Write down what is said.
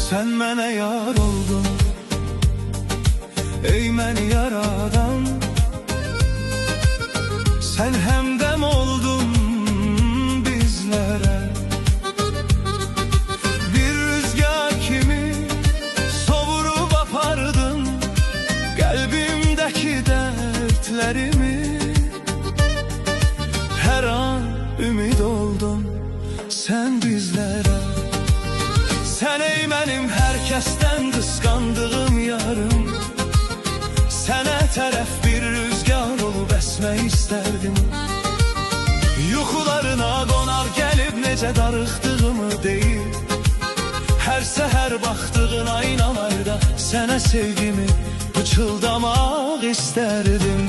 Sen mənə yar oldun, ey məni yaradan. Sen hemdem oldun bizlere. Bir rüzgar kimi sovurup apardın kalbimdeki dertlerimi. Her an ümid oldun sen bizlere. Sen ey benim herkesten kıskandığım yarım. Sənə tərəf bir rüzgar olub əsmək istərdim. Yuxularına qonar gəlib necə darıxdığımı deyir. Hər səhər baxdığın aynalarda sənə sevgimi pıçıldamaq istərdim.